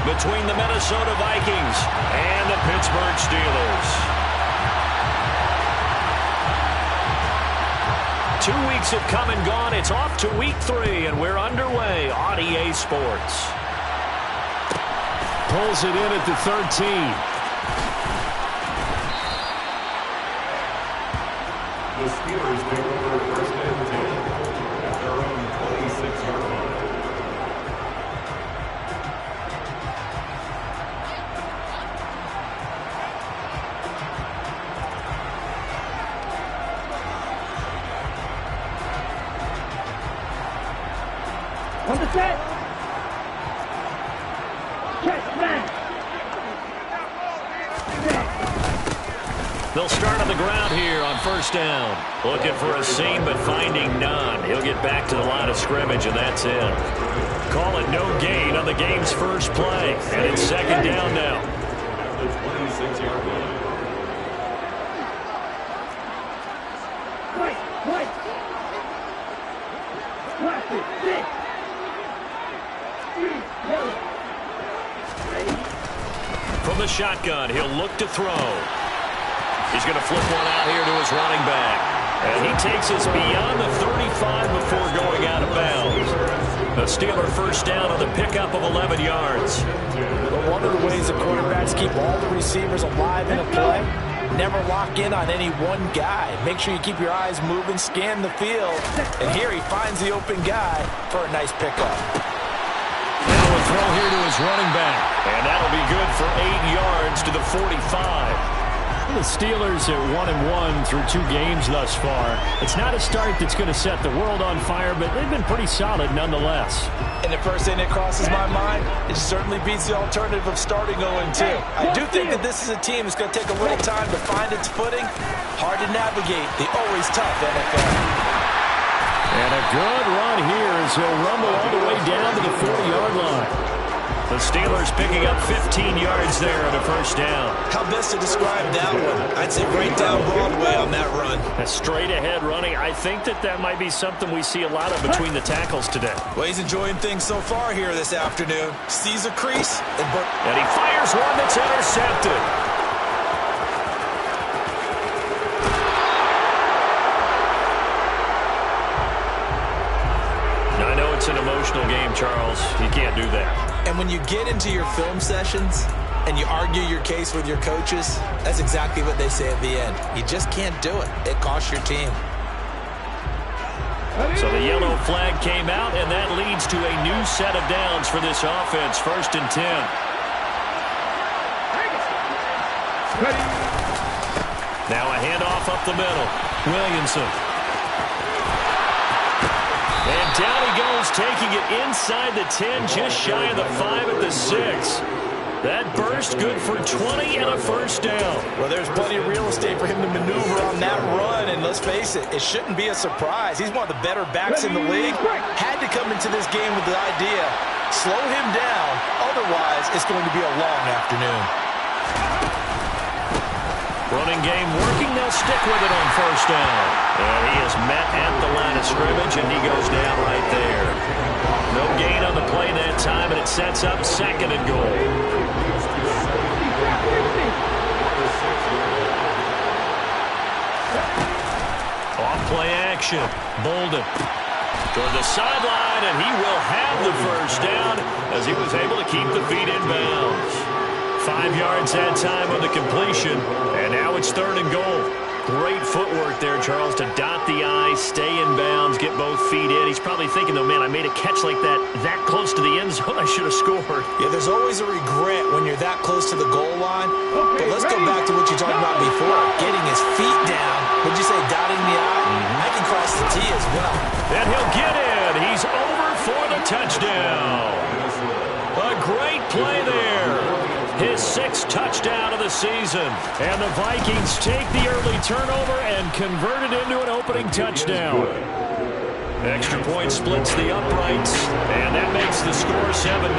between the Minnesota Vikings and the Pittsburgh Steelers. 2 weeks have come and gone. It's off to week 3, and we're underway on EA Sports. Pulls it in at the 13. The Steelers take over first and 10 at their own 26-yard line. On the set. Catch, man. They'll start on the ground here on first down. Looking for a seam, but finding none. He'll get back to the line of scrimmage, and that's it. Call it no gain on the game's first play. And it's second down now. At the 26-yard line. Right. Watch it, sit. From the shotgun, he'll look to throw. He's going to flip one out here to his running back. And he takes us beyond the 35 before going out of bounds. The Steeler first down on the pickup of 11 yards. But one of the ways the quarterbacks keep all the receivers alive in a play, never lock in on any one guy. Make sure you keep your eyes moving, scan the field. And here he finds the open guy for a nice pickup. Now a throw here to his running back. And that'll be good for 8 yards to the 45. The Steelers are 1-1 through 2 games thus far. It's not a start that's going to set the world on fire, but they've been pretty solid nonetheless. And the first thing that crosses my mind, it certainly beats the alternative of starting 0-2. I do think that this is a team that's going to take a little time to find its footing. Hard to navigate the always tough NFL. And a good run here as he'll rumble all the way down to the 40-yard line. The Steelers picking up 15 yards there on a first down. How best to describe that one? I'd say right down Broadway on that run. A straight ahead running. I think that might be something we see a lot of between the tackles today. Well, he's enjoying things so far here this afternoon. Sees a crease. And he fires one that's intercepted. I know it's an emotional game, Charles. You can't do that. And when you get into your film sessions and you argue your case with your coaches, that's exactly what they say at the end. You just can't do it. It costs your team. So the yellow flag came out, and that leads to a new set of downs for this offense. First and 10. Now a handoff up the middle. Williamson. And down he goes, taking it inside the 10, just shy of the 5 at the 6. That burst good for 20 and a first down. Well, there's plenty of real estate for him to maneuver on that run, and let's face it, it shouldn't be a surprise. He's one of the better backs in the league. Had to come into this game with the idea, slow him down, otherwise it's going to be a long afternoon. Running game working, they'll stick with it on first down. And he is met at the line of scrimmage, and he goes down right there. No gain on the play that time, and it sets up second and goal. Off play action. Bolden toward the sideline, and he will have the first down as he was able to keep the feet in bounds. 5 yards that time on the completion, and now it's third and goal. Great footwork there, Charles, to dot the I, stay in bounds, get both feet in. He's probably thinking, though, man, I made a catch like that close to the end zone. I should have scored. Yeah, there's always a regret when you're that close to the goal line. But let's go back to what you talked about before, getting his feet down. Would you say dotting the I? I can cross the T as well. And he'll get in. He's over for the touchdown. A great play there. His 6th touchdown of the season. And the Vikings take the early turnover and convert it into an opening touchdown. Extra point splits the uprights, and that makes the score 7-0.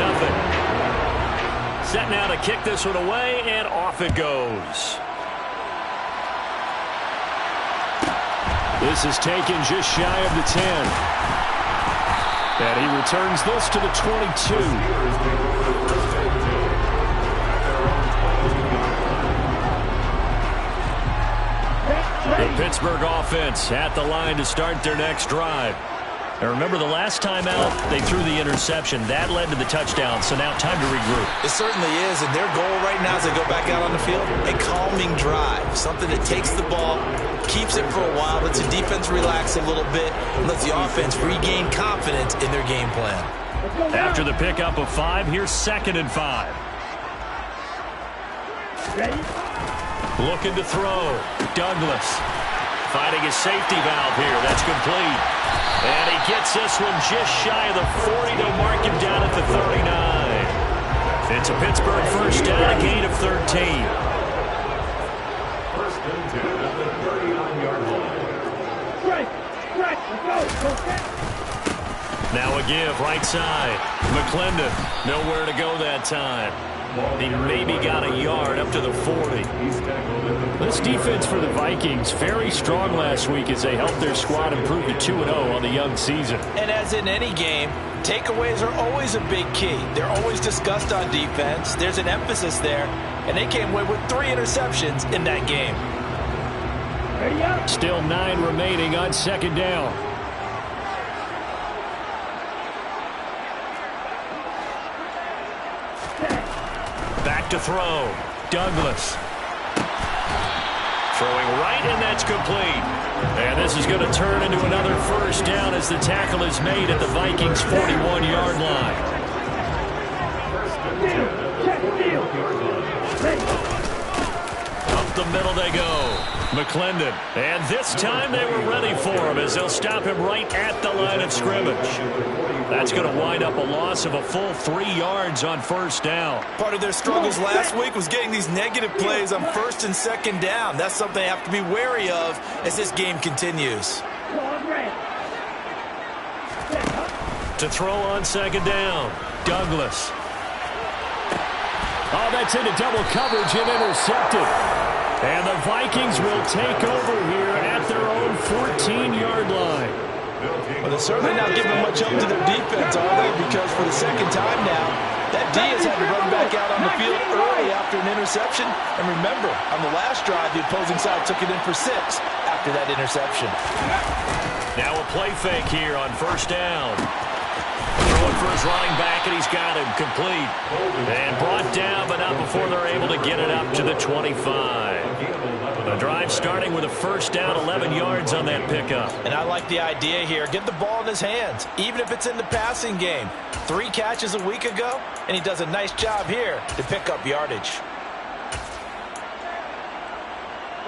Set now to kick this one away, and off it goes. This is taken just shy of the 10. And he returns this to the 22. Pittsburgh offense at the line to start their next drive. And remember, the last time out, they threw the interception. That led to the touchdown, so now time to regroup. It certainly is, and their goal right now as they go back out on the field, a calming drive, something that takes the ball, keeps it for a while, lets the defense relax a little bit, and lets the offense regain confidence in their game plan. After the pickup of 5, here's 2nd and 5. Ready? Looking to throw. Douglas finding his safety valve here. That's complete. And he gets this one just shy of the 40. They'll mark him down at the 39. It's a Pittsburgh first down, a gain of 13. First and 10 at the 39-yard line. Strike! Strike! Let's go! Now a give, right side. McClendon, nowhere to go that time. He maybe got a yard up to the 40. This defense for the Vikings, very strong last week as they helped their squad improve to 2-0 on the young season. And as in any game, takeaways are always a big key. They're always discussed on defense. There's an emphasis there, and they came away with 3 interceptions in that game. Ready up! Still 9 remaining on 2nd down. Back to throw. Douglas. Throwing right, and that's complete. And this is going to turn into another first down as the tackle is made at the Vikings' 41-yard line. Up the middle they go. McClendon. And this time they were ready for him as they'll stop him right at the line of scrimmage. That's going to wind up a loss of a full 3 yards on first down. Part of their struggles last week was getting these negative plays on 1st and 2nd down. That's something they have to be wary of as this game continues. To throw on 2nd down, Douglas. Oh, that's into double coverage and intercepted. And the Vikings will take over here at their own 14-yard line. Well, they're certainly not giving much up to their defense, are they? Because for the 2nd time now, that D has had to run back out on the field early after an interception. And remember, on the last drive, the opposing side took it in for 6 after that interception. Now a play fake here on first down. Throwing for his running back, and he's got him complete. And brought down, but not before they're able to get it up to the 25. The drive starting with a first down, 11 yards on that pickup. And I like the idea here. Get the ball in his hands, even if it's in the passing game. 3 catches a week ago, and he does a nice job here to pick up yardage.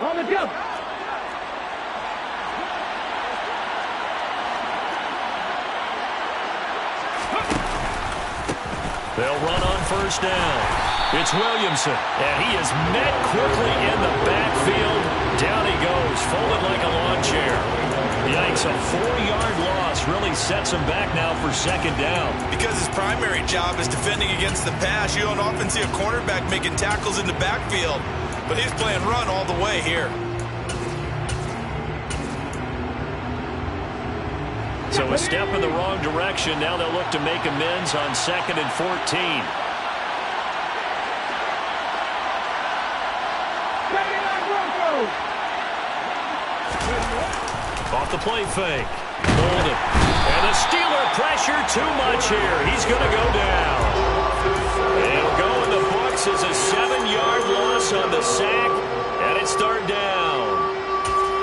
On the jump! They'll run on first down. It's Williamson, and he is met quickly in the backfield. Down he goes, folded like a lawn chair. Yikes, a 4-yard loss really sets him back now for 2nd down. Because his primary job is defending against the pass, you don't often see a cornerback making tackles in the backfield. But he's playing run all the way here. So a step in the wrong direction. Now they'll look to make amends on 2nd and 14. Off the play fake. Bolden. And the Steeler pressure too much here. He's going to go down. It'll go in the books as a 7-yard loss on the sack. And it's 3rd down.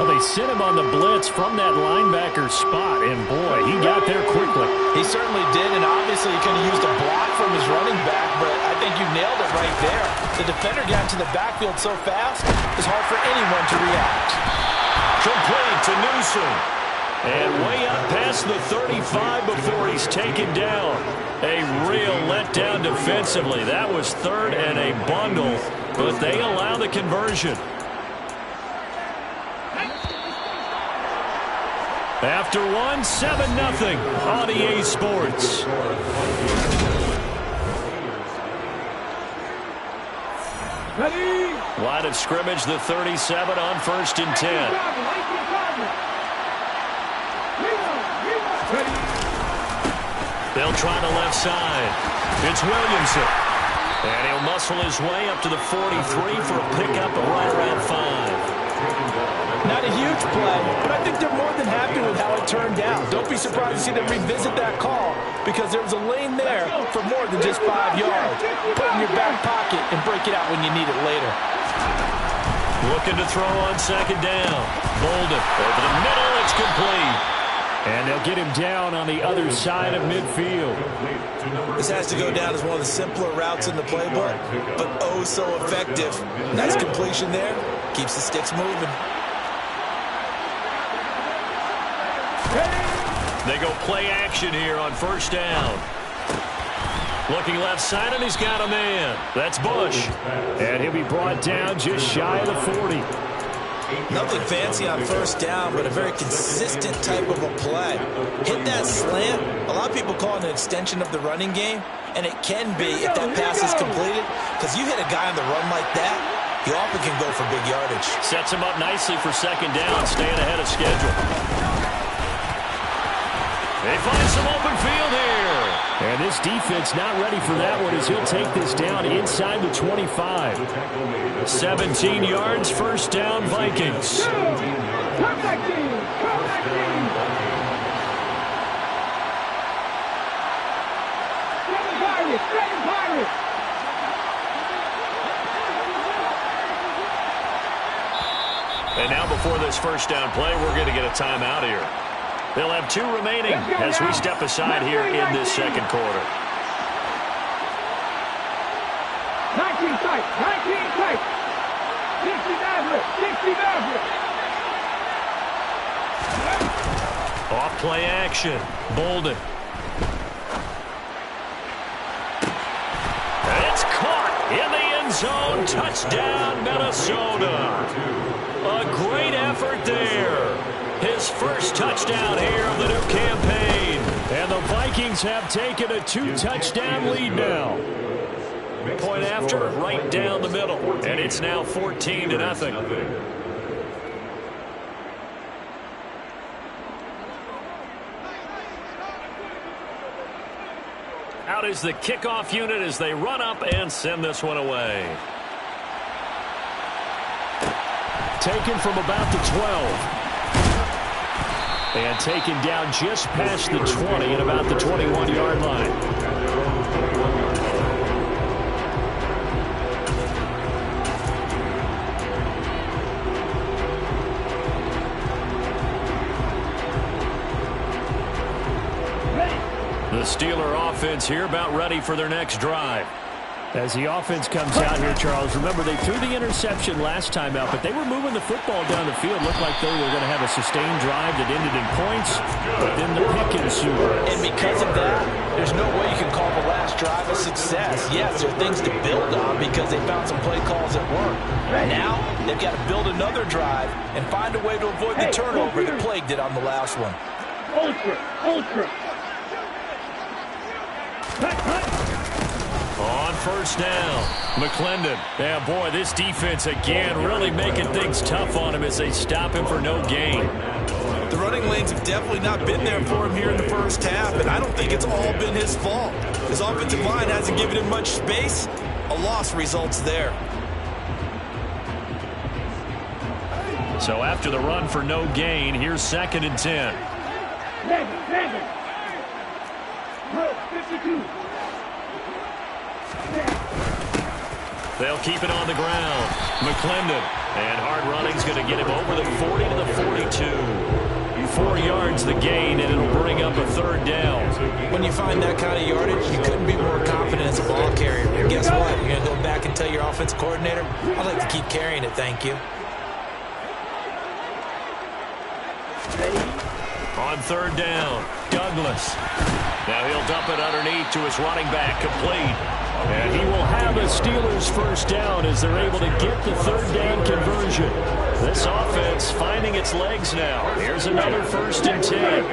Well, they sent him on the blitz from that linebacker spot. And, boy, he got there quickly. He certainly did, and obviously he could have used a block from his running back, but I think you nailed it right there. The defender got into the backfield so fast, it's hard for anyone to react. Complete to Newsom. And way up past the 35 before he's taken down. A real letdown defensively. That was 3rd and a bundle, but they allow the conversion. After 1, 7-0 on EA Sports. Ready? Line of scrimmage, the 37 on 1st and 10. They'll try the left side. It's Williamson. And he'll muscle his way up to the 43 for a pickup of right around 5. Not a huge huge play, but I think they're more than happy with how it turned out. Don't be surprised to see them revisit that call because there was a lane there for more than just 5 yards. Put it in your back pocket and break it out when you need it later. Looking to throw on second down. Bolden over the middle. It's complete. And they'll get him down on the other side of midfield. This has to go down as one of the simpler routes in the playbook, but oh so effective. Nice completion there. Keeps the sticks moving. They go play action here on first down. Looking left side, and he's got a man. That's Bush. And he'll be brought down just shy of the 40. Nothing fancy on first down, but a very consistent type of a play. Hit that slant. A lot of people call it an extension of the running game, and it can be if that pass is completed, because you hit a guy on the run like that, you often can go for big yardage. Sets him up nicely for second down, staying ahead of schedule. They find some open field here. And this defense not ready for that one as he'll take this down inside the 25. 17 yards, first down, Vikings. Come back in! Come back in! Seven Pirates! Seven Pirates! And now before this first down play, we're going to get a timeout here. They'll have 2 remaining as we step aside here in this second quarter. 19 tight! 19 tight! 60 Maverick! 60 Maverick! Off play action. Bolden. And it's caught in the end zone. Touchdown, Minnesota. A great effort there. His first touchdown here of the new campaign. And the Vikings have taken a 2-touchdown lead now. Point after, right down the middle. And it's now 14-0. Out is the kickoff unit as they run up and send this one away. Taken from about the 12. And taken down just past the 20 at about the 21-yard line. The Steeler offense here about ready for their next drive. As the offense comes out here, Charles, remember they threw the interception last time out, but they were moving the football down the field. Looked like they were going to have a sustained drive that ended in points, but then the pick ensued. And because of that, there's no way you can call the last drive a success. Yes, there are things to build on because they found some play calls that worked. Now, they've got to build another drive and find a way to avoid the turnover that plagued it on the last one. Ultra! On first down, McClendon. Yeah, boy, this defense again really making things tough on him as they stop him for no gain. The running lanes have definitely not been there for him here in the first half, and I don't think it's all been his fault. His offensive line hasn't given him much space. A loss results there. So after the run for no gain, here's 2nd and 10. Megan! 52! They'll keep it on the ground. McClendon. And hard running's going to get him over the 40 to the 42. 4 yards the gain, and it'll bring up a 3rd down. When you find that kind of yardage, you couldn't be more confident as a ball carrier. And guess what? You're going to go back and tell your offensive coordinator, I'd like to keep carrying it, thank you. On 3rd down, Douglas. Now he'll dump it underneath to his running back, complete. And he will have a Steelers first down as they're able to get the 3rd down conversion. This offense finding its legs now. Here's another 1st and 10.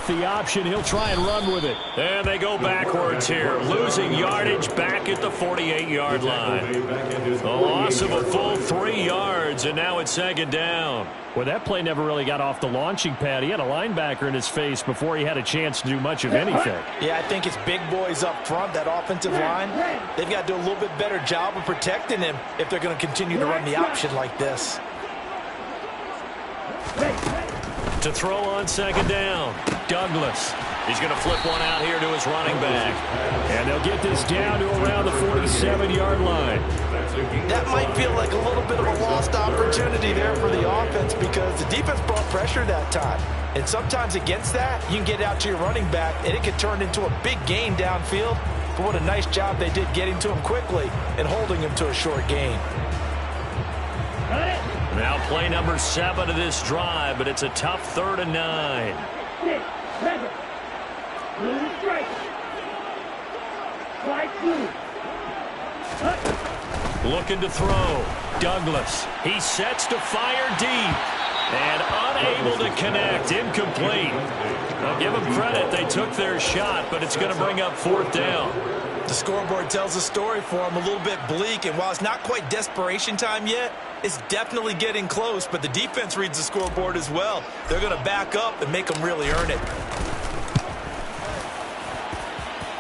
off the option. He'll try and run with it. And they go backwards here, losing yardage back at the 48-yard line. A loss of a full 3 yards, and now it's second down. Well, that play never really got off the launching pad. He had a linebacker in his face before he had a chance to do much of anything. Yeah, I think it's big boys up front, that offensive line. They've got to do a little bit better job of protecting him if they're going to continue to run the option like this. To throw on second down, Douglas. He's going to flip one out here to his running back. And they'll get this down to around the 47-yard line. That might feel like a little bit of a lost opportunity there for the offense because the defense brought pressure that time. And sometimes against that, you can get out to your running back, and it could turn into a big gain downfield. But what a nice job they did getting to him quickly and holding him to a short gain. Now play number 7 of this drive, but it's a tough 3rd and 9. 6, 7. Blue strike. Strike blue. Looking to throw. Douglas. He sets to fire deep. And unable to connect. Incomplete. I'll give them credit. They took their shot, but it's going to bring up 4th down. The scoreboard tells a story for him, a little bit bleak, and while it's not quite desperation time yet, it's definitely getting close, but the defense reads the scoreboard as well. They're going to back up and make them really earn it.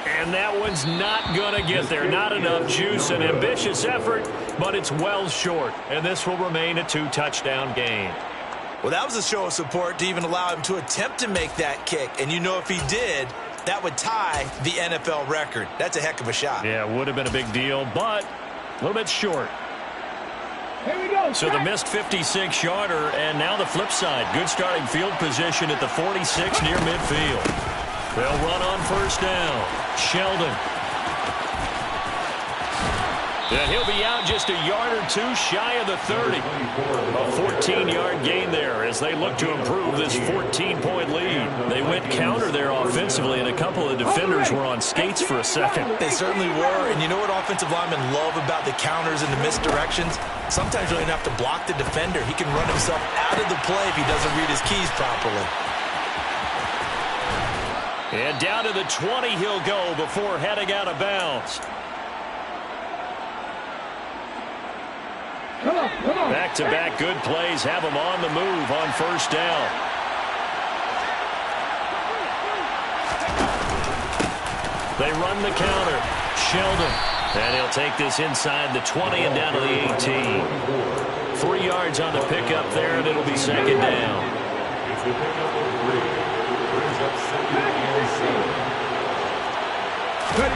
And that one's not going to get there. Not enough juice. An ambitious effort, but it's well short. And this will remain a 2-touchdown game. Well, that was a show of support to even allow him to attempt to make that kick. And you know if he did, that would tie the NFL record. That's a heck of a shot. Yeah, it would have been a big deal, but a little bit short. Here we go. So the missed 56-yarder, and now the flip side. Good starting field position at the 46 near midfield. They'll run on 1st down. Sheldon. And he'll be out just a yard or 2 shy of the 30. A 14-yard gain there as they look to improve this 14-point lead. They went counter there offensively, and a couple of defenders were on skates for a second. They certainly were, and you know what offensive linemen love about the counters and the misdirections? Sometimes you don't even have to block the defender. He can run himself out of the play if he doesn't read his keys properly. And down to the 20 he'll go before heading out of bounds. Come on. Back-to-back good plays have him on the move on 1st down. They run the counter. Sheldon. And he'll take this inside the 20 and down to the 18. 3 yards on the pickup there, and it'll be second down. It's the pickup of 3. Brings up 2nd and 7.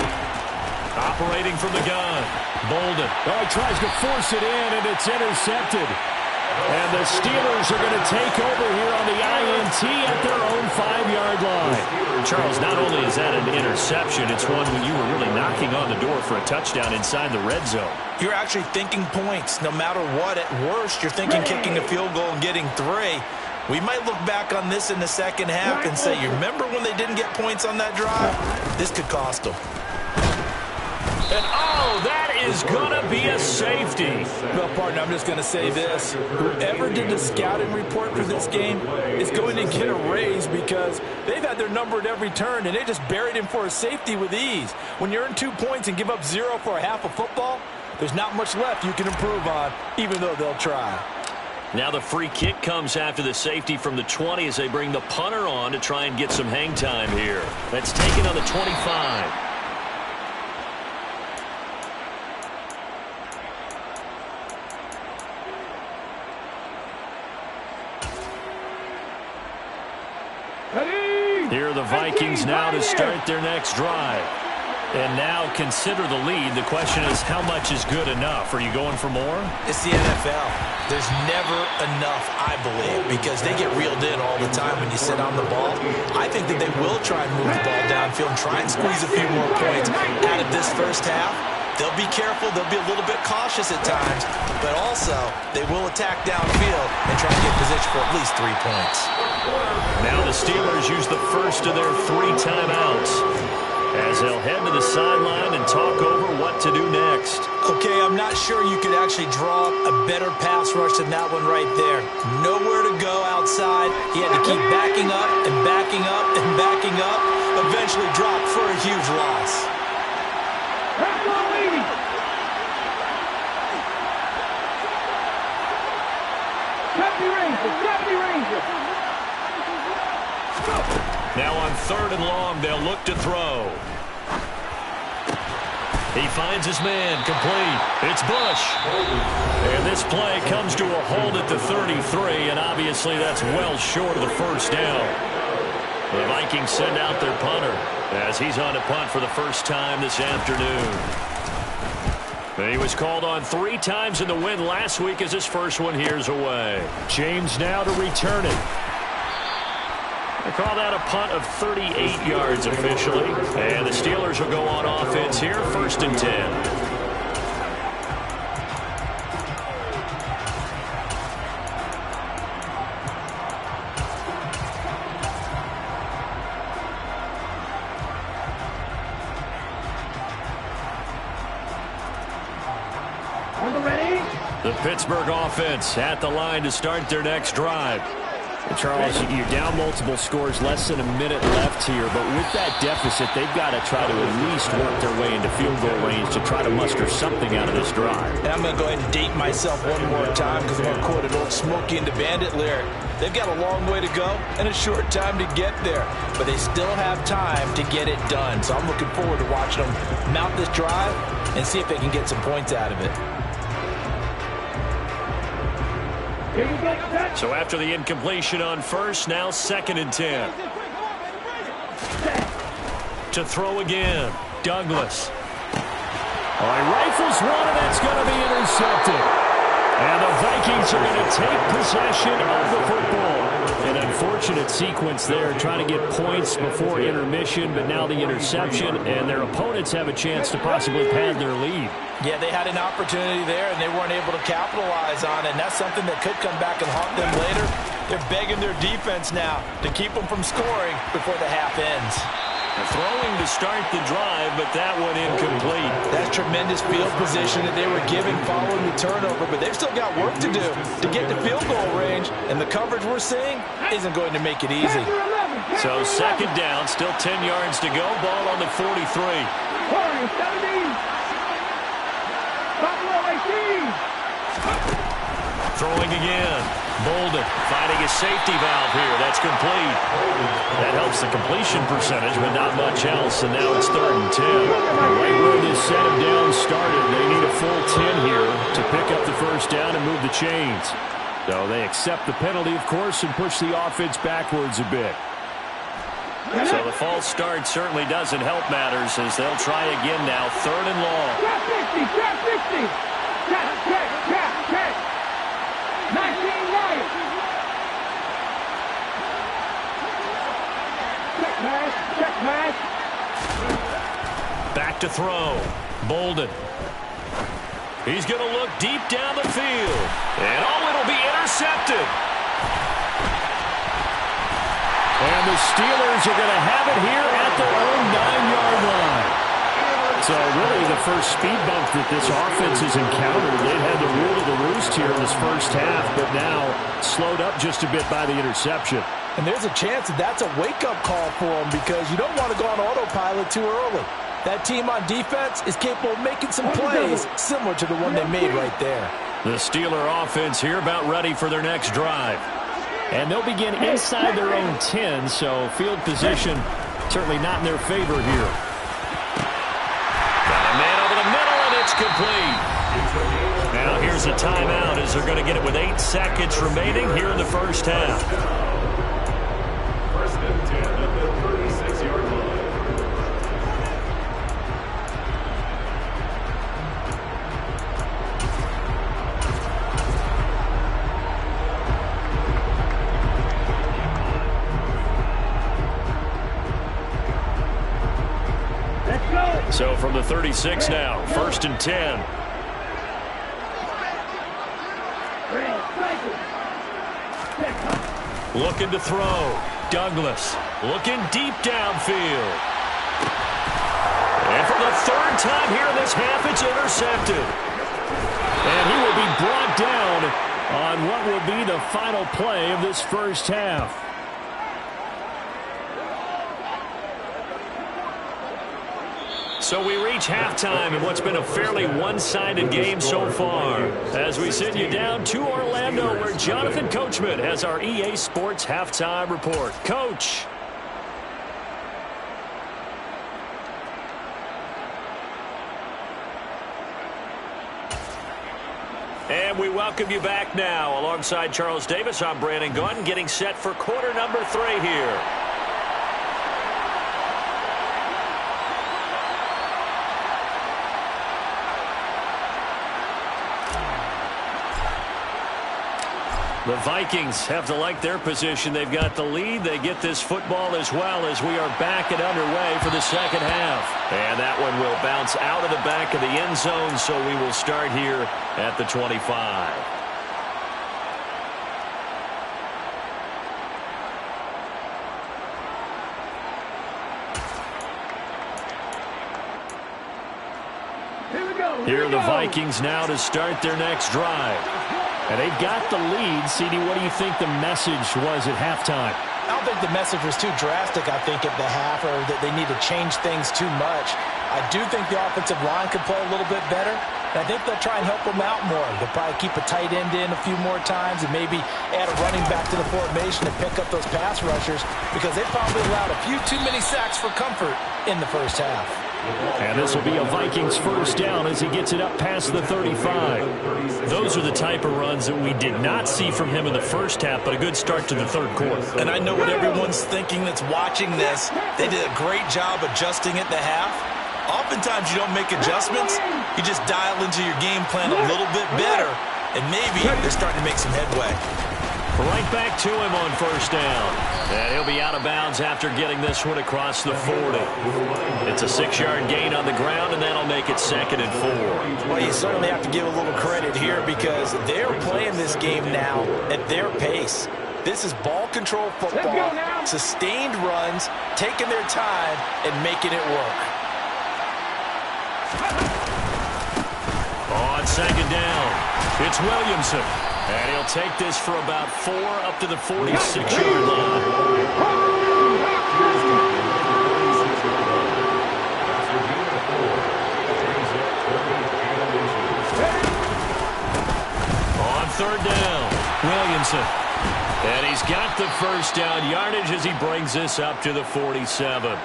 Operating from the gun. Bolden. Oh, he tries to force it in, and it's intercepted. And the Steelers are going to take over here on the INT at their own 5-yard line. Charles, not only is that an interception, it's one when you were really knocking on the door for a touchdown inside the red zone. You're actually thinking points. No matter what, at worst, you're thinking kicking a field goal and getting 3. We might look back on this in the second half and say, you remember when they didn't get points on that drive? This could cost them. And, oh, that is going to be a safety. Well, partner, I'm just going to say this. Whoever did the scouting report for this game is going to get a raise because they've had their number at every turn, and they just buried him for a safety with ease. When you earn 2 points and give up 0 for a half of football, there's not much left you can improve on, even though they'll try. Now the free kick comes after the safety from the 20 as they bring the punter on to try and get some hang time here. That's taken on the 25. Here are the Vikings now to start their next drive. And now consider the lead. The question is, how much is good enough? Are you going for more? It's the NFL. There's never enough, I believe, because they get reeled in all the time when you sit on the ball. I think that they will try and move the ball downfield and try and squeeze a few more points out of this first half. They'll be careful. They'll be a little bit cautious at times, but also they will attack downfield and try and get position for at least 3 points. Now the Steelers use the first of their 3 timeouts. as they'll head to the sideline and talk over what to do next. Okay, I'm not sure you could actually draw a better pass rush than that one right there. Nowhere to go outside. He had to keep backing up and backing up and backing up. Eventually dropped for a huge loss. Now on 3rd and long, they'll look to throw. He finds his man, complete. It's Bush. And this play comes to a hold at the 33, and obviously that's well short of the first down. The Vikings send out their punter as he's on to punt for the first time this afternoon. He was called on 3 times in the win last week as his first one here's away. James now to return it. They call that a punt of 38 yards officially. And the Steelers will go on offense here, 1st and 10. The Pittsburgh offense at the line to start their next drive. And Charles, you're down multiple scores, less than a minute left here, but with that deficit, they've got to try to at least work their way into field goal range to try to muster something out of this drive. And I'm going to go ahead and date myself one more time because I'm going to quote an old Smokey and the Bandit lyric. They've got a long way to go and a short time to get there, but they still have time to get it done. So I'm looking forward to watching them mount this drive and see if they can get some points out of it. So after the incompletion on 1st, now 2nd and 10. To throw again, Douglas. Oh, he rifles one, and that's going to be intercepted. And the Vikings are going to take possession of the football. An unfortunate sequence there, trying to get points before intermission, but now the interception, and their opponents have a chance to possibly pad their lead. Yeah, they had an opportunity there, and they weren't able to capitalize on it, and that's something that could come back and haunt them later. They're begging their defense now to keep them from scoring before the half ends. Throwing to start the drive, but that one incomplete. That's tremendous field position that they were given following the turnover, but they've still got work to do to get to field goal range, and the coverage we're seeing isn't going to make it easy. So 2nd down, still 10 yards to go, ball on the 43. Throwing again. Bolden finding his safety valve here. That's complete. That helps the completion percentage, but not much else. And now it's 3rd and 10. Right where this set of downs started, they need a full 10 here to pick up the first down and move the chains. So they accept the penalty, of course, and push the offense backwards a bit. So the false start certainly doesn't help matters as they'll try again now, 3rd and long. Trap 50, trap 50. Check. 19 right. Check pass. Back to throw. Bolden. He's going to look deep down the field. And it'll be intercepted. And the Steelers are going to have it here at their own 9-yard line. So really the first speed bump that this offense has encountered. They've had the rule of the roost here in this first half, but now slowed up just a bit by the interception. And there's a chance that that's a wake-up call for them because you don't want to go on autopilot too early. That team on defense is capable of making some plays similar to the one they made right there. The Steeler offense here about ready for their next drive. And they'll begin inside their own 10, so field position certainly not in their favor here. Got a man over the middle, and it's complete. Now here's a timeout as they're going to get it with 8 seconds remaining here in the first half. 1st and 10 at the 36-yard line. So from the 36 now, 1st and 10. Looking to throw. Douglas looking deep downfield. third time here in this half, it's intercepted. And he will be brought down on what will be the final play of this first half. So we reach halftime in what's been a fairly one-sided game so far. As we send you down to Orlando, where Jonathan Coachman has our EA Sports halftime report. Coach. And we welcome you back now. Alongside Charles Davis, I'm Brandon Gunn, getting set for quarter number 3 here. The Vikings have to like their position. They've got the lead. They get this football as well as we are back and underway for the second half. And that one will bounce out of the back of the end zone, so we will start here at the 25. Here are the Vikings now to start their next drive. And they've got the lead. CD, what do you think the message was at halftime? I don't think the message was too drastic, I think, at the half, or that they need to change things too much. I do think the offensive line could play a little bit better. And I think they'll try and help them out more. They'll probably keep a tight end in a few more times and maybe add a running back to the formation to pick up those pass rushers, because they probably allowed a few too many sacks for comfort in the first half. And this will be a Vikings first down as he gets it up past the 35. Those are the type of runs that we did not see from him in the first half, but a good start to the third quarter. And I know what everyone's thinking that's watching this. They did a great job adjusting at the half. Oftentimes you don't make adjustments. You just dial into your game plan a little bit better, and maybe they're starting to make some headway. Right back to him on first down. And he'll be out of bounds after getting this one across the 40. It's a 6-yard gain on the ground, and that'll make it 2nd and 4. Well, you certainly have to give a little credit here, because they're playing this game now at their pace. This is ball control football, sustained runs, taking their time, and making it work. On second down, it's Williamson. And he'll take this for about 4 up to the 46-yard line. On third down, Williamson. And he's got the first down yardage as he brings this up to the 47.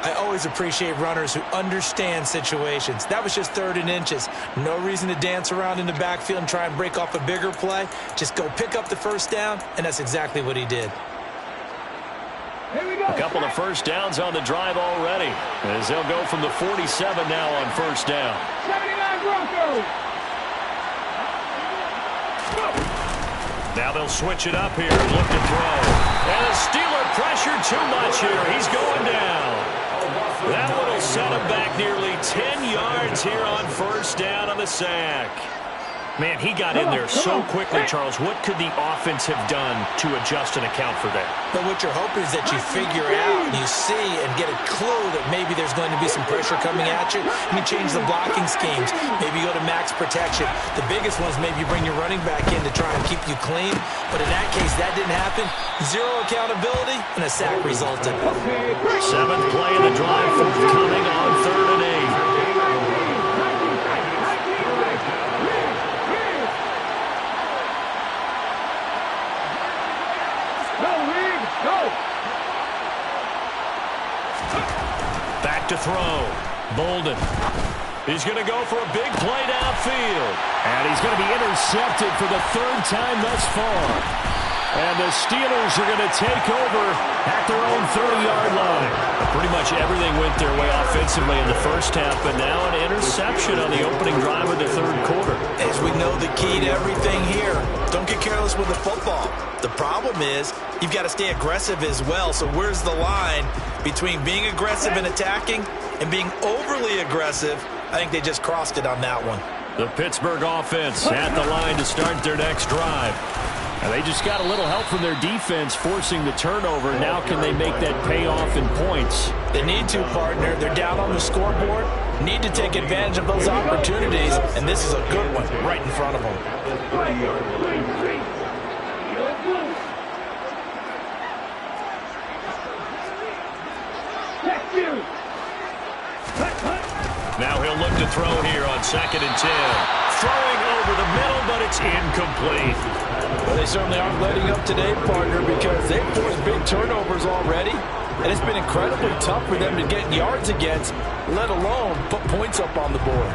I always appreciate runners who understand situations. That was just 3rd and inches. No reason to dance around in the backfield and try and break off a bigger play. Just go pick up the first down, and that's exactly what he did. A couple of first downs on the drive already, as they'll go from the 47 now on first down. 79 Broncos. Now they'll switch it up here and look to throw. And the Steeler pressure too much here. He's going down. That one will set him back nearly 10 yards here on first down on the sack. Man, he got in there so quickly, Charles. What could the offense have done to adjust and account for that? But what you're hoping is that you figure out and you see and get a clue that maybe there's going to be some pressure coming at you. And you change the blocking schemes. Maybe you go to max protection. The biggest one is maybe you bring your running back in to try and keep you clean. But in that case, that didn't happen. 0 accountability, and a sack resulted. 7th play of the drive coming on 3rd and 8. Back to throw. Bolden. He's going to go for a big play downfield. And he's going to be intercepted for the 3rd time thus far. And the Steelers are going to take over at their own 30-yard line. Pretty much everything went their way offensively in the first half, but now an interception on the opening drive of the 3rd quarter. As we know, the key to everything here, don't get careless with the football. The problem is you've got to stay aggressive as well. So where's the line between being aggressive and attacking and being overly aggressive? I think they just crossed it on that one. The Pittsburgh offense at the line to start their next drive. And they just got a little help from their defense forcing the turnover. Now can they make that pay off in points? They need to, partner. They're down on the scoreboard. need to take advantage of those opportunities, and this is a good one right in front of them. Now he'll look to throw here on 2nd and 10. Throwing over the middle, but it's incomplete. Well, they certainly aren't letting up today, partner, because they've forced big turnovers already. And it's been incredibly tough for them to get yards against, let alone put points up on the board.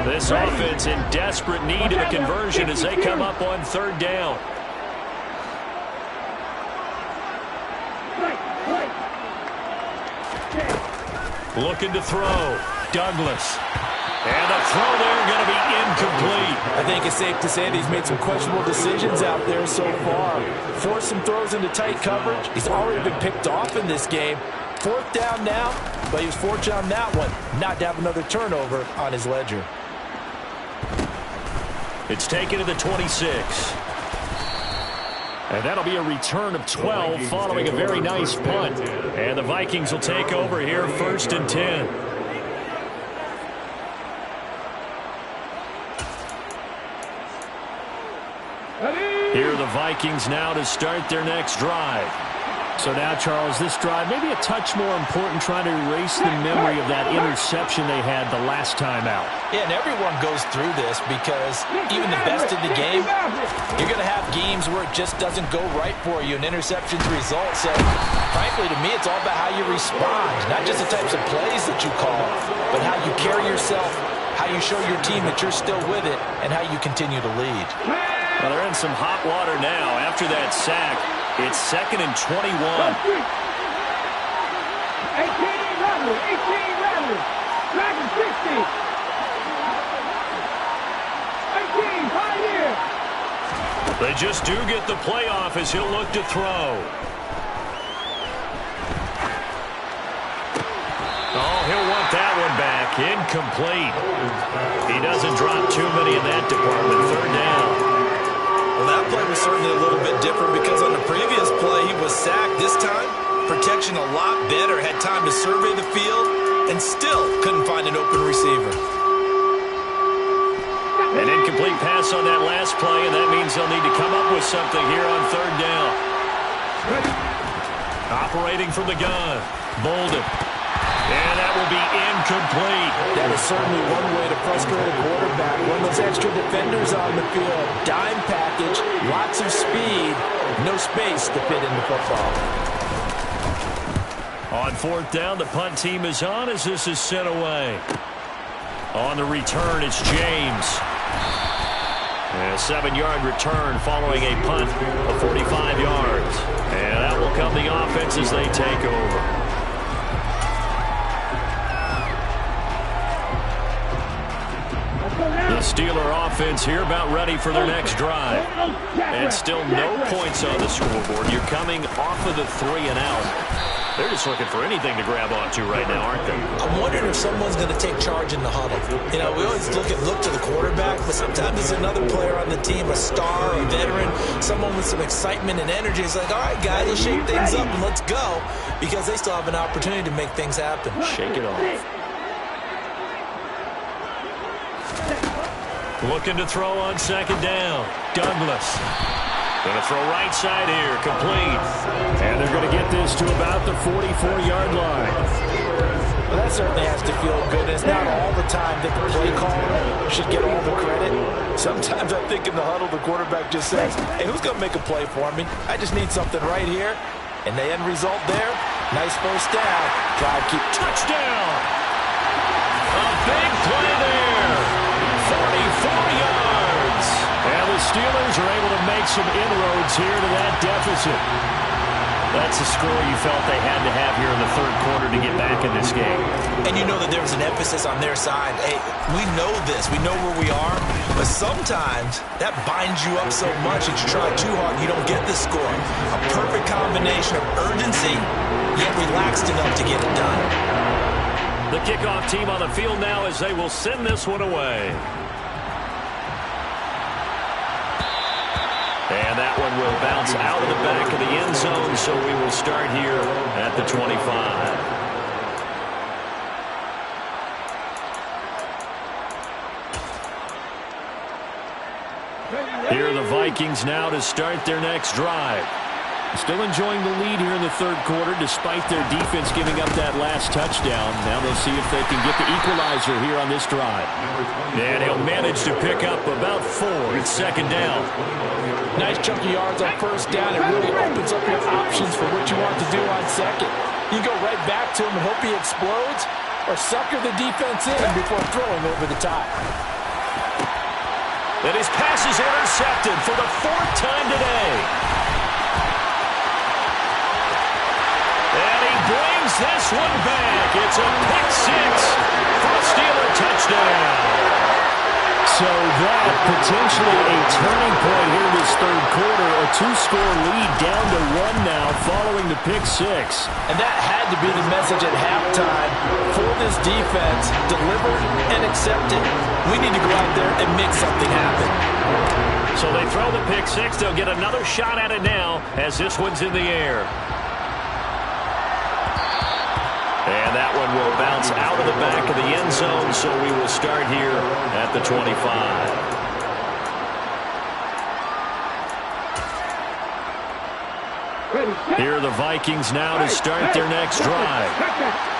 This offense in desperate need of a conversion as they come up on 3rd down. Looking to throw. Douglas. And the throw there going to be incomplete. I think it's safe to say that he's made some questionable decisions out there so far. Forced some throws into tight coverage. He's already been picked off in this game. 4th down now, but he was fortunate on that one not to have another turnover on his ledger. It's taken to the 26. And that'll be a return of 12 following a very nice punt. And the Vikings will take over here 1st and 10. Here are the Vikings now to start their next drive. So now, Charles, this drive maybe a touch more important, trying to erase the memory of that interception they had the last time out. Yeah, and everyone goes through this because even the best in the game, you're going to have games where it just doesn't go right for you, and interceptions result. So, frankly, to me, it's all about how you respond, not just the types of plays that you call, but how you carry yourself, how you show your team that you're still with it, and how you continue to lead. Well, they're in some hot water now after that sack. It's 2nd and 21. 18 rather. Dragon 60. 18, Pioneer. They just do get the playoff as he'll look to throw. Oh, he'll want that one back. Incomplete. He doesn't drop too many in that department. 3rd down. Well, that play was certainly a little bit different because on the previous play, he was sacked. This time, protection a lot better, had time to survey the field, and still couldn't find an open receiver. An incomplete pass on that last play, and that means they'll need to come up with something here on 3rd down. Operating from the gun. Bolden. And that will be incomplete. That is certainly one way to frustrate a quarterback. One of those extra defenders on the field. Dime package, lots of speed, no space to fit in the football. On 4th down, the punt team is on as this is sent away. On the return, it's James. And a 7-yard return following a punt of 45 yards. And that will come the offense as they take over. The Steeler offense here about ready for their next drive. And still no points on the scoreboard. You're coming off of the 3 and out. They're just looking for anything to grab onto right now, aren't they? I'm wondering if someone's going to take charge in the huddle. You know, we always look to the quarterback, but sometimes it's another player on the team, a star, a veteran, someone with some excitement and energy. It's like, all right, guys, let's shake things up and let's go, because they still have an opportunity to make things happen. Shake it off. Looking to throw on 2nd down. Douglas. Going to throw right side here. Complete. And they're going to get this to about the 44-yard line. Well, that certainly has to feel good. It's not all the time that the play caller should get all the credit. Sometimes I think in the huddle, the quarterback just says, hey, who's going to make a play for me? I just need something right here. And the end result there, nice 1st down. Drive, keep touchdown. A big play there. 44 yards. And the Steelers are able to make some inroads here to that deficit. That's a score you felt they had to have here in the 3rd quarter to get back in this game. And you know that there was an emphasis on their side. Hey, we know this. We know where we are. But sometimes that binds you up so much that you try too hard and you don't get the score. A perfect combination of urgency, yet relaxed enough to get it done. The kickoff team on the field now as they will send this one away. And that one will bounce out of the back of the end zone, so we will start here at the 25. Here are the Vikings now to start their next drive. Still enjoying the lead here in the third quarter despite their defense giving up that last touchdown. Now they'll see if they can get the equalizer here on this drive. And he'll manage to pick up about 4. It's second down. Nice chunky yards on first down. It really opens up your options for what you want to do on second. You go right back to him and hope he explodes, or sucker the defense in before throwing over the top. And his pass is intercepted for the 4th time today. And he brings this one back. It's a pick 6 for a Steeler touchdown. So that potentially a turning point here in this third quarter. A 2-score lead down to 1 now following the pick 6. And that had to be the message at halftime for this defense. Deliver and accept it. We need to go out there and make something happen. So they throw the pick 6. They'll get another shot at it now as this one's in the air. And that one will bounce out of the back of the end zone, so we will start here at the 25. Here are the Vikings now to start their next drive.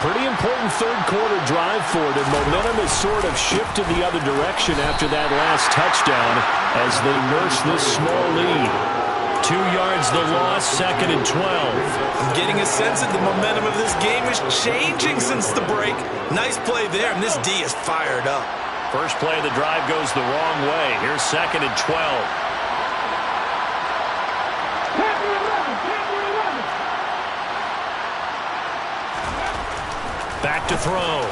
Pretty important third quarter drive for it, and momentum has sort of shifted the other direction after that last touchdown as they nurse this small lead. 2 yards the loss, second and 12. I'm getting a sense that the momentum of this game is changing since the break. Nice play there, and this D is fired up. First play of the drive goes the wrong way. Here's second and 12. Back to throw.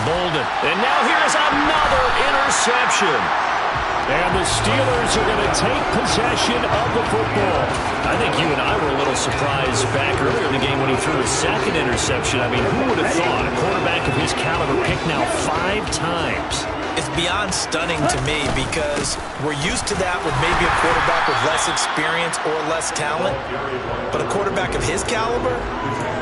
Bolden. And now here's another interception. And the Steelers are going to take possession of the football. I think you and I were a little surprised back earlier in the game when he threw his second interception. I mean, who would have thought a quarterback of his caliber picked now 5 times? It's beyond stunning to me because we're used to that with maybe a quarterback with less experience or less talent. But a quarterback of his caliber,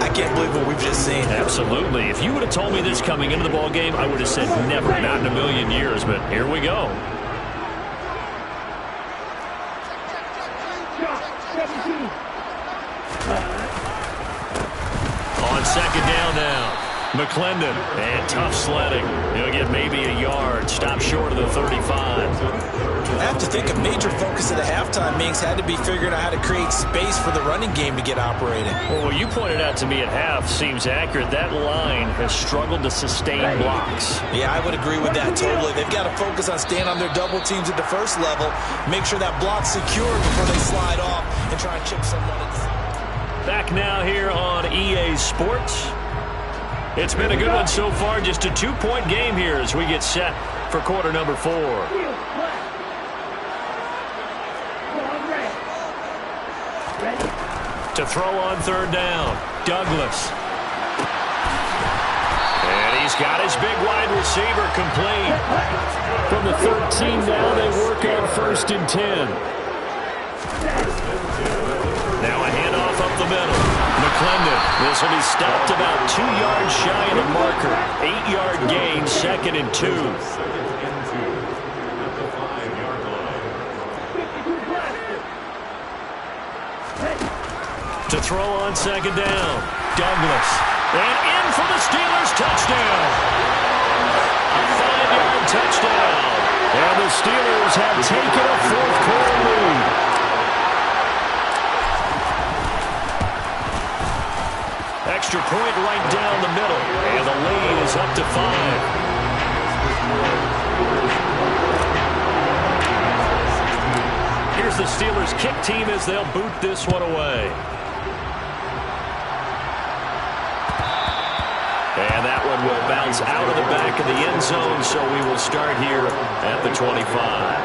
I can't believe what we've just seen. Absolutely. If you would have told me this coming into the ball game, I would have said never, not in a million years. But here we go. On second down now. McClendon, and tough sledding. He'll get maybe a yard, stop short of the 35. I have to think a major focus at the halftime means had to be figuring out how to create space for the running game to get operating. Well, what you pointed out to me at half seems accurate. That line has struggled to sustain blocks. Yeah, I would agree with that totally. They've got to focus on staying on their double teams at the first level, make sure that block's secure before they slide off and try and chip someone inside. Back now here on EA Sports. It's been a good one so far, just a 2-point game here as we get set for quarter number 4. To throw on third down, Douglas. And he's got his big wide receiver complete. From the 13 now, they work on first and 10. Now a handoff up the middle. McClendon. This will be stopped about 2 yards shy of the marker. 8-yard gain, second and 2. To throw on second down, Douglas. And in for the Steelers touchdown. A 5-yard touchdown. And the Steelers have taken a fourth quarter lead. Extra point right down the middle, and the lead is up to 5. Here's the Steelers kick team as they'll boot this one away. And that one will bounce out of the back of the end zone, so we will start here at the 25.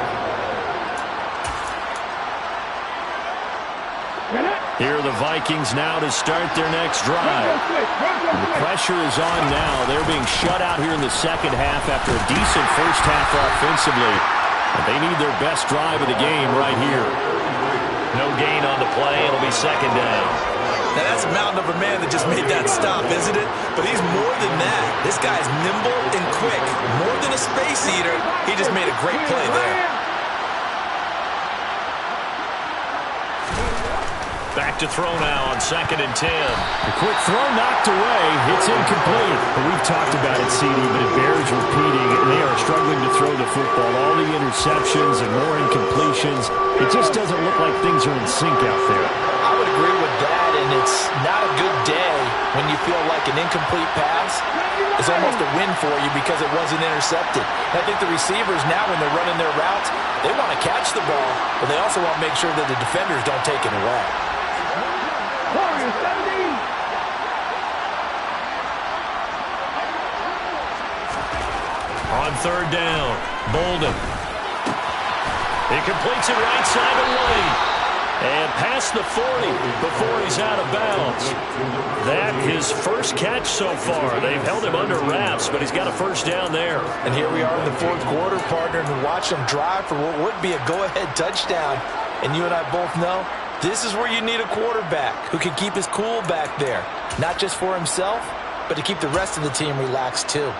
Here are the Vikings now to start their next drive. The pressure is on now. They're being shut out here in the second half after a decent first half offensively. And they need their best drive of the game right here. No gain on the play. It'll be second down. Now, that's a mountain of a man that just made that stop, isn't it? But he's more than that. This guy's nimble and quick. More than a space eater. He just made a great play there. Back to throw now on 2nd and 10. The quick throw knocked away. It's incomplete. But we've talked about it, CD, but it bears repeating. They are struggling to throw the football. All the interceptions and more incompletions. It just doesn't look like things are in sync out there. I would agree with that, and it's not a good day when you feel like an incomplete pass is almost a win for you because it wasn't intercepted. And I think the receivers now, when they're running their routes, they want to catch the ball, but they also want to make sure that the defenders don't take it away. On 3rd down, Bolden. He completes it right side of lane. And past the 40 before he's out of bounds. That his first catch so far. They've held him under wraps, but he's got a first down there. And here we are in the 4th quarter, partner, and watch him drive for what would be a go-ahead touchdown. And you and I both know this is where you need a quarterback who can keep his cool back there. Not just for himself, but to keep the rest of the team relaxed too.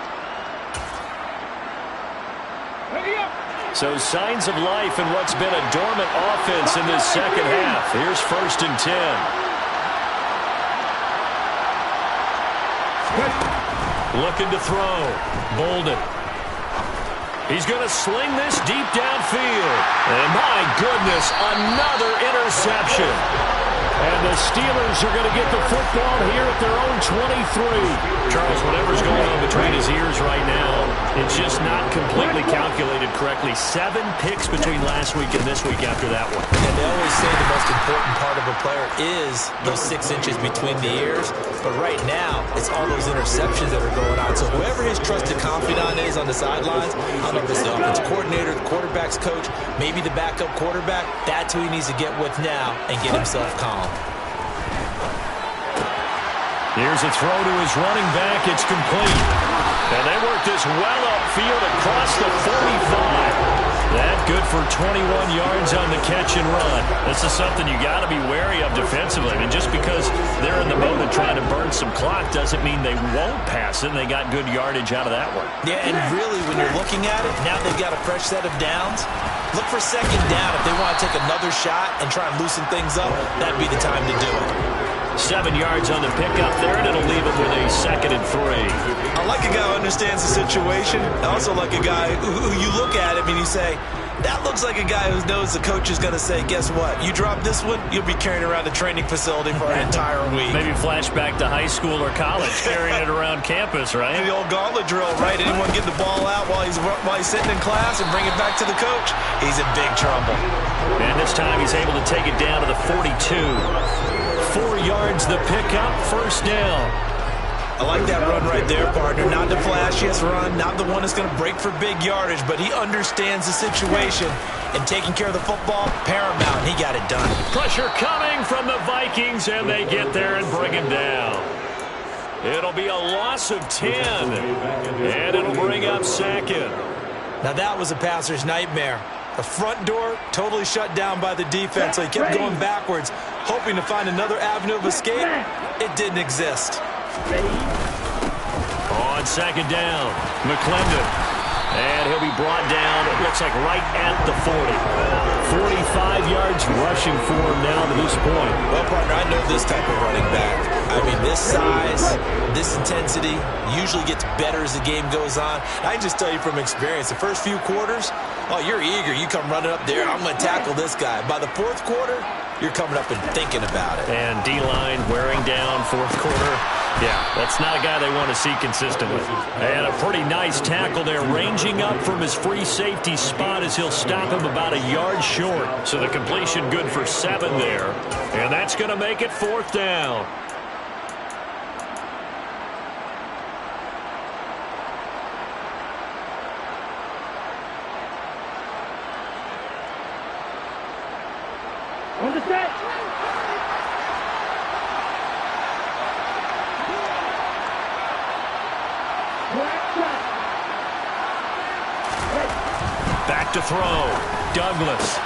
So signs of life in what's been a dormant offense in this second half. Here's 1st and 10. Looking to throw. Bolden. He's going to sling this deep downfield. And my goodness, another interception. And the Steelers are going to get the football here at their own 23. Charles, whatever's going on between his ears right now, it's just not completely calculated correctly. 7 picks between last week and this week after that one. And they always say the most important part of a player is those 6 inches between the ears. But right now, it's all those interceptions that are going on. So whoever his trusted confidant is on the sidelines, I don't know if it's the offensive coordinator, the quarterback's coach, maybe the backup quarterback, that's who he needs to get with now and get himself calm. Here's a throw to his running back. It's complete. And they work this well upfield across the 45. That good for 21 yards on the catch and run. This is something you got to be wary of defensively. I mean, just because they're in the mode of trying to burn some clock doesn't mean they won't pass it. And they got good yardage out of that one. Yeah, and really, when you're looking at it, now they've got a fresh set of downs. Look for 2nd down. If they want to take another shot and try and loosen things up, that'd be the time to do it. 7 yards on the pickup there, and it'll leave him with a 2nd and 3. I like a guy who understands the situation. I also like a guy who you look at him and you say, that looks like a guy who knows the coach is going to say, guess what? You drop this one, you'll be carrying around the training facility for an entire week. Maybe flashback to high school or college, carrying it around campus, right? The old gauntlet drill, right? Anyone get the ball out while he's sitting in class and bring it back to the coach? He's in big trouble. And this time he's able to take it down to the 42. 4 yards the pickup, first down. I like that run right there, partner. Not the flashiest run, not the one that's going to break for big yardage, but he understands the situation, and taking care of the football, paramount. He got it done. Pressure coming from the Vikings, and they get there and bring him down. It'll be a loss of 10, and it'll bring up 2nd. Now that was a passer's nightmare. The front door totally shut down by the defense, so he kept going backwards, hoping to find another avenue of escape. It didn't exist. On 2nd down, McClendon. And he'll be brought down, it looks like right at the 40. 45 yards rushing for him now to this point. Well, partner, I know this type of running back. I mean, this size, this intensity usually gets better as the game goes on. I can just tell you from experience, the first few quarters, oh, you're eager. You come running up there, I'm going to tackle this guy. By the 4th quarter, you're coming up and thinking about it. And D-line wearing down 4th quarter. Yeah, that's not a guy they want to see consistently. And a pretty nice tackle there, ranging up from his free safety spot as he'll stop him about a yard short. So the completion good for 7 there. And that's going to make it 4th down. On the set. Back to throw. Douglas.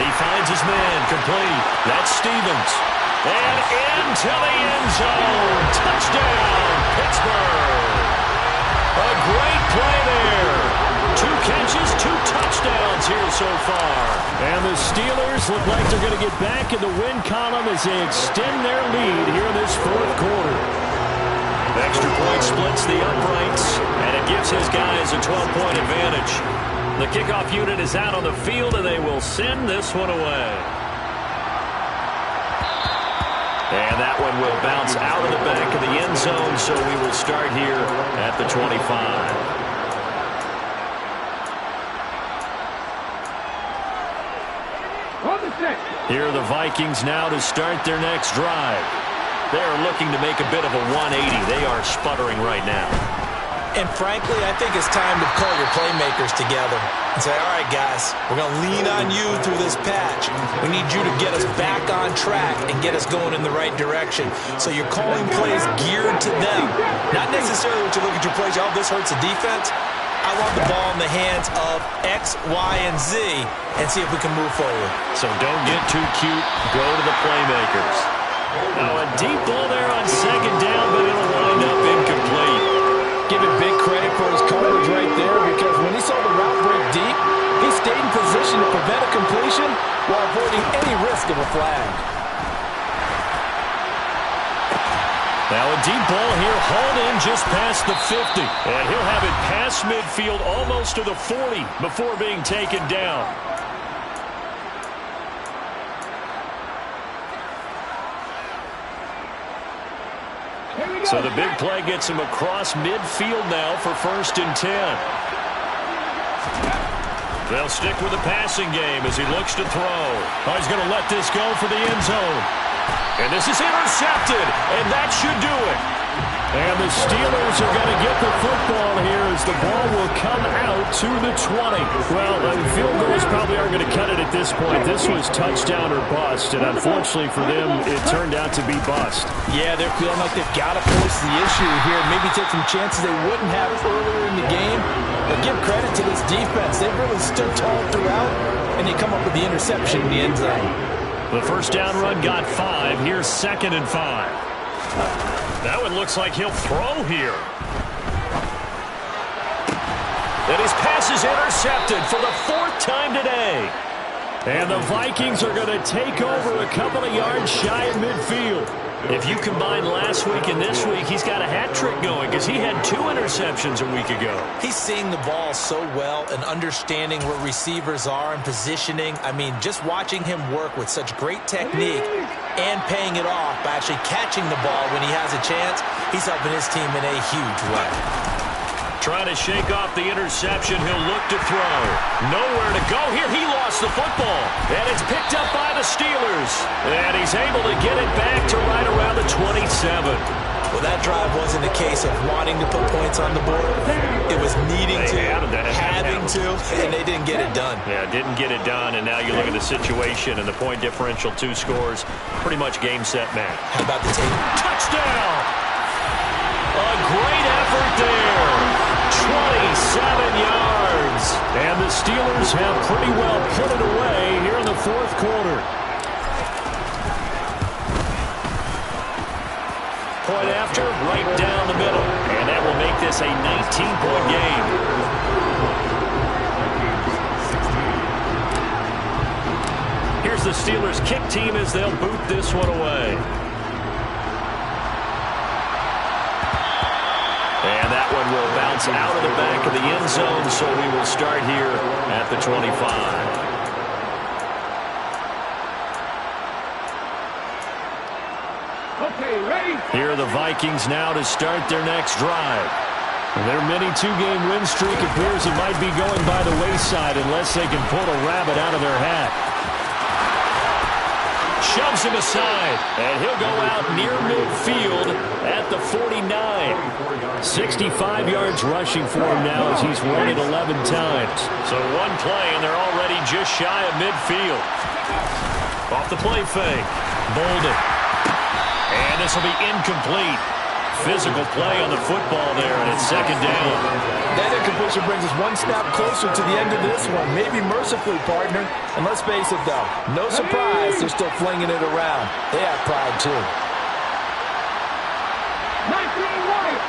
He finds his man, complete. That's Stevens. And into the end zone. Touchdown, Pittsburgh. A great play there. 2 catches, 2 touchdowns here so far. And the Steelers look like they're going to get back in the win column as they extend their lead here in this 4th quarter. Extra point splits the uprights, and it gives his guys a 12-point advantage. The kickoff unit is out on the field, and they will send this one away. And that one will bounce out of the back of the end zone, so we will start here at the 25. Here are the Vikings now to start their next drive. They are looking to make a bit of a 180. They are sputtering right now. And frankly, I think it's time to call your playmakers together and say, all right, guys, we're going to lean on you through this patch. We need you to get us back on track and get us going in the right direction. So you're calling plays geared to them. Not necessarily what you look at your plays, oh, this hurts the defense. I want the ball in the hands of X, Y, and Z and see if we can move forward. So don't get too cute. Go to the playmakers. Now a deep ball there on 2nd down, but it'll wind up incomplete. Give it big credit for his coverage right there, because when he saw the route break deep, he stayed in position to prevent a completion while avoiding any risk of a flag. Now a deep ball here, hauled in just past the 50. And he'll have it past midfield, almost to the 40, before being taken down. So the big play gets him across midfield now for 1st and 10. They'll stick with the passing game as he looks to throw. Oh, he's going to let this go for the end zone. And this is intercepted, and that should do it. And the Steelers are going to get the football here as the ball will come out to the 20. Well, field goals probably aren't going to cut it at this point. This was touchdown or bust, and unfortunately for them, it turned out to be bust. Yeah, they're feeling like they've got to force the issue here. Maybe take some chances they wouldn't have earlier in the game. But give credit to this defense. They've really stood tall throughout, and they come up with the interception in the end zone. The first down run got 5. Here's 2nd and 5. That one looks like he'll throw here. And his pass is intercepted for the 4th time today. And the Vikings are going to take over a couple of yards shy of midfield. If you combine last week and this week, he's got a hat trick going because he had 2 interceptions a week ago. He's seeing the ball so well and understanding where receivers are and positioning. I mean, just watching him work with such great technique and paying it off by actually catching the ball when he has a chance, he's helping his team in a huge way. Trying to shake off the interception. He'll look to throw. Nowhere to go here. He lost the football. And it's picked up by the Steelers. And he's able to get it back to right around the 27. Well, that drive wasn't a case of wanting to put points on the board. It was needing to, having to, and they didn't get it done. Yeah, didn't get it done, and now you look at the situation and the point differential, 2 scores, pretty much game, set, match. How about the tape? Touchdown! A great effort there. 27 yards. And the Steelers have pretty well put it away here in the 4th quarter. Point after, right down the middle. And that will make this a 19-point game. Here's the Steelers kick team as they'll boot this one away. And that one will bounce out of the back of the end zone, so we will start here at the 25. Okay, ready? Here are the Vikings now to start their next drive. Their mini 2-game win streak appears it might be going by the wayside unless they can pull a rabbit out of their hat. Shoves him aside, and he'll go out near midfield at the 49. 65 yards rushing for him now as he's run it 11 times. So one play, and they're already just shy of midfield. Off the play fake. Bolden. And this will be incomplete. physical play on the football there, and it's second down. That incompletion brings us one snap closer to the end of this one. Maybe mercifully, partner. And let's face it, though, no surprise they're still flinging it around. They have pride, too. 19 White.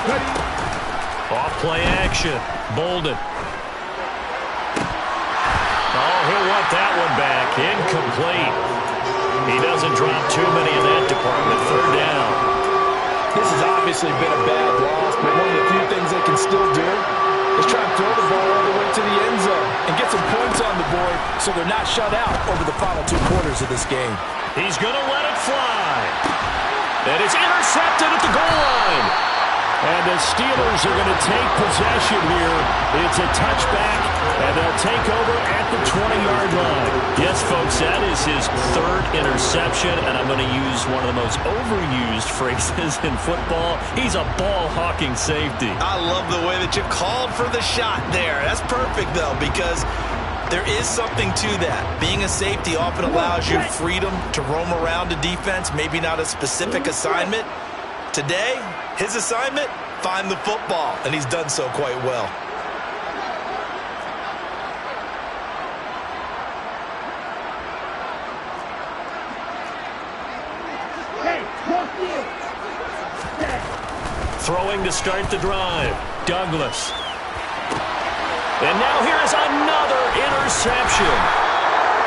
Ready. Off play action. Bolden. Oh, he'll want that one back. Incomplete. He doesn't drop too many in that department. Third down. This has obviously been a bad loss, but one of the few things they can still do is try and throw the ball all the way to the end zone and get some points on the board so they're not shut out over the final 2 quarters of this game. He's going to let it fly. And it's intercepted at the goal line. And the Steelers are going to take possession here. It's a touchback, and they'll take over at the 20-yard line. Yes, folks, that is his 3rd interception, and I'm going to use one of the most overused phrases in football. He's a ball-hawking safety. I love the way that you called for the shot there. That's perfect, though, because there is something to that. Being a safety often allows you freedom to roam around a defense, maybe not a specific assignment. Today, his assignment, find the football, and he's done so quite well. Throwing to start the drive. Douglas. And now here's another interception.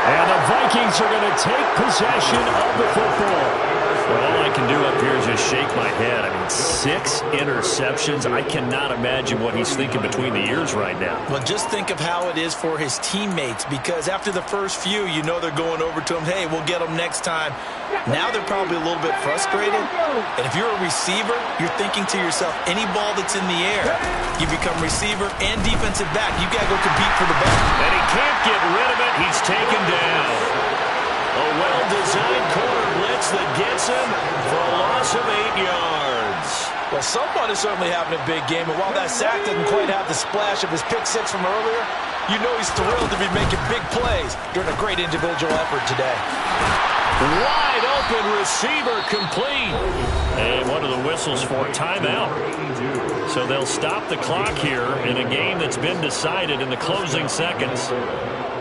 And the Vikings are going to take possession of the football. Well, all I can do up here is just shake my head. I mean, 6 interceptions. I cannot imagine what he's thinking between the ears right now. Well, just think of how it is for his teammates, because after the first few, you know they're going over to him, hey, we'll get them next time. Now they're probably a little bit frustrated. And if you're a receiver, you're thinking to yourself, any ball that's in the air, you become receiver and defensive back. You got to go compete for the ball. And he can't get rid of it. He's taken down. A well-designed corner blitz that gets him for a loss of 8 yards. Well, someone is certainly having a big game, and while that sack doesn't quite have the splash of his pick 6 from earlier, you know he's thrilled to be making big plays during a great individual effort today. Wide open receiver complete. And one of the whistles for a timeout. So they'll stop the clock here in a game that's been decided in the closing seconds.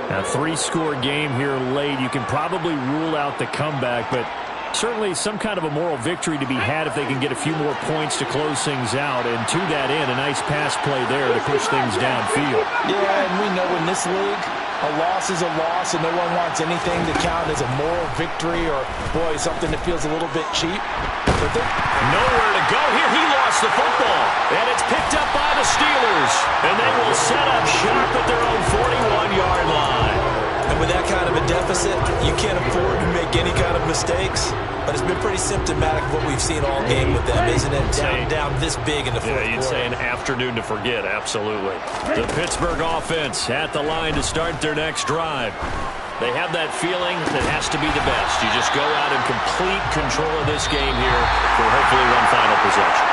A 3-score game here late. You can probably rule out the comeback, but certainly some kind of a moral victory to be had if they can get a few more points to close things out. And to that end, a nice pass play there to push things downfield. Yeah, and we know in this league, a loss is a loss, and no one wants anything to count as a moral victory or, boy, something that feels a little bit cheap. Nowhere to go here. He lost the football, and it's picked up by the Steelers. And they will set up shop at their own 41-yard line. And with that kind of a deficit, you can't afford to make any kind of mistakes. But it's been pretty symptomatic of what we've seen all game with them, isn't it? Down this big in the fourth quarter. You'd say an afternoon to forget, absolutely. The Pittsburgh offense at the line to start their next drive. They have that feeling that has to be the best. You just go out and complete control of this game here for hopefully one final possession.